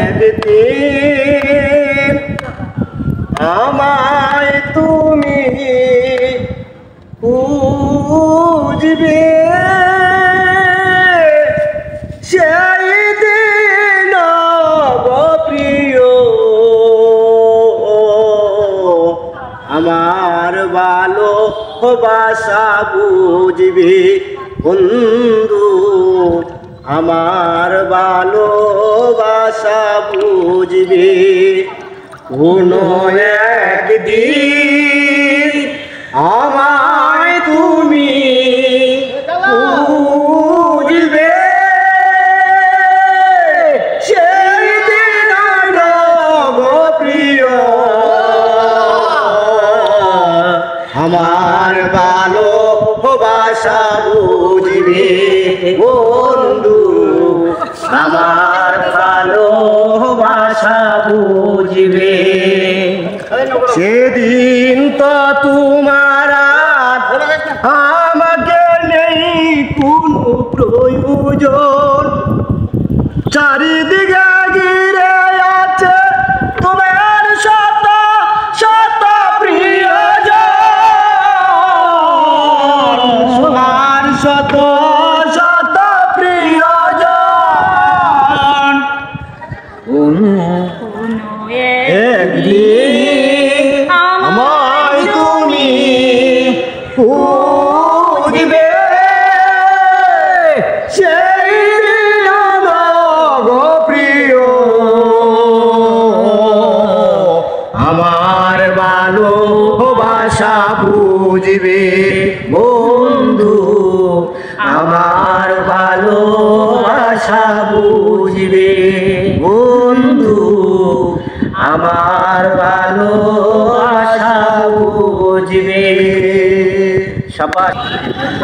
একদিন আমায় তুমি খুঁজবে, সেই দিন প্রিয় আমার ভালোবাসা বুঝবে বন্ধু, আমার ভালোবাসা বুঝবে। কোনো একদিন আমায় তুমি বুঝবে, সেই দিন প্রিয় আমার ভালোবাসা বুঝবে বন্ধু, আমার ভালোবাসা বুঝবে। সেদিন তো তোমার আমাকে নেই কোনো প্রয়োজন, চারিদিকে ঘিরে আছে তোমার শত শত প্রিয়জন, তোমার শত শত প্রিয়জন। একদিন আমায় তুমি খুঁজবে, সেই প্রিয় আমার ভালোবাসা বুঝবে বন্ধু, আমার ভালোবাসা বুঝবে বন্ধু, আমার ভালোবাসা বুঝবে। সবাই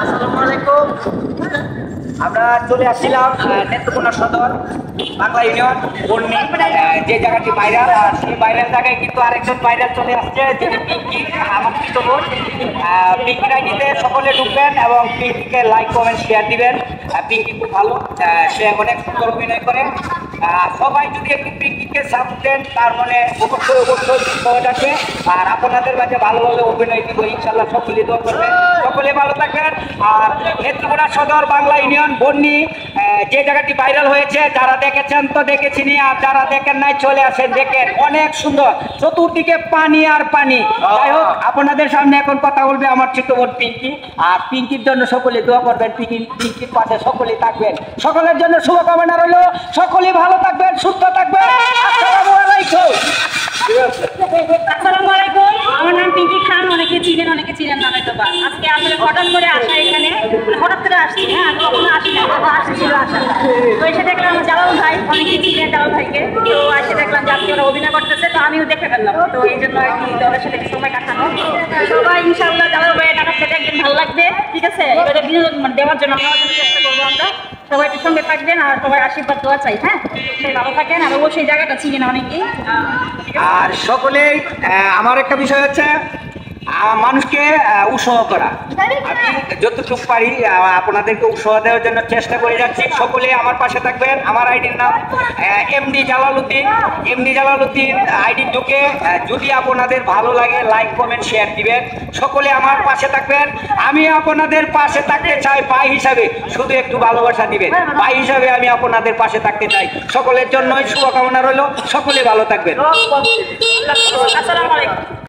আসসালামু আলাইকুম। আমরা চলে আসছিলাম নেত্রকোনা সদর বাংলা ইউনিয়ন বন্যী, যে জায়গাটি ভাইরাল, আর সেই ভাইরাল জায়গায় কিন্তু আরেকজন ভাইরাল চলে আসছে, যিনি পিঙ্কি, আমার ছোট বোন। পিঙ্কির আইডিতে সকলে ঢুকবেন এবং পিঙ্কিকে লাইক কমেন্ট শেয়ার দিবেন। পিঙ্কি খুব ভালো, সে অনেক সুন্দর অভিনয় করে। সবাই যদি একটু পিঙ্কিকে সাপোর্ট দেন, তার মানে অবশ্যই অবশ্যই সহজ আছে। আর আপনাদের মাঝে ভালোভাবে অভিনয় দিব ইনশাল্লাহ, সকলে দোয়া করবেন, সকলে ভালো থাকবেন। আর নেত্রকোনা সদর বাংলা ইউনিয়ন বন্যী, যে জায়গাটি ভাইরাল হয়েছে, যারা দেখেছেন তো দেখেছিনি, আর যারা দেখেন নাই চলে আসেন দেখেন, অনেক সুন্দর, চতুর্দিকে পানি আর পানি। যাই হোক, আপনাদের সামনে এখন কথা বলবে আমার ছোট বোন পিঙ্কি। আর পিঙ্কির জন্য সকলে দোয়া করবেন, পিঙ্কির পাশে সকলে থাকবেন। সকলের জন্য শুভকামনা রইল, সকলে ভালো থাকবেন, সুস্থ থাকবেন। আসসালামু আলাইকুম। আসসালামু আলাইকুম, আমার নাম পিঙ্কি খান, অনেকে চিনেন অনেকে চিনেন না হয়তো বা। আজকে আসলে হঠাৎ করে আসা এখানে, হঠাৎ করে আসছি, হ্যাঁ আমি কখনো আসি না, আসছিল আসা। তো এসে দেখলাম আমার জালাল ভাই, অনেকে চিনেন জালাল ভাইকে, তো এসে দেখলাম যে আজকে ওরা অভিনয় করতেছে, তো আমিও দেখে ফেললাম। তো এই জন্য আর কি ওদের সাথে সময় কাটানো। সবাই ইনশাআল্লাহ জালাল ভাইয়ের নাটক থেকে একদিন ভালো লাগবে, ঠিক আছে? এবারে বিনোদন দেওয়ার জন্য চেষ্টা করবো আমরা। সবাই একটু সঙ্গে থাকবেন আর সবাই আশীর্বাদ দোয়া চাই, হ্যাঁ সবাই ভালো থাকেন। আর অবশ্যই জায়গাটা চিনেন অনেকেই। আর সকলেই আমার একটা বিষয় হচ্ছে মানুষকে উৎসাহ করা। আমি যতটুকু পারি আপনাদেরকে উৎসাহ দেওয়ার জন্য চেষ্টা করে যাচ্ছি। সকলে আমার পাশে থাকবেন। আমার আইডির নাম MD Jalaluddin. MD Jalaluddin ID ঢুকে যদি আপনাদের ভালো লাগে লাইক কমেন্ট শেয়ার দিবেন। সকলে আমার পাশে থাকবেন। আমি আপনাদের পাশে থাকতে চাই ভাই হিসাবে, শুধু একটু ভালোবাসা দিবেন। ভাই হিসাবে আমি আপনাদের পাশে থাকতে চাই। সকলের জন্যই শুভকামনা রইল, সকলে ভালো থাকবেন। আসসালামু আলাইকুম।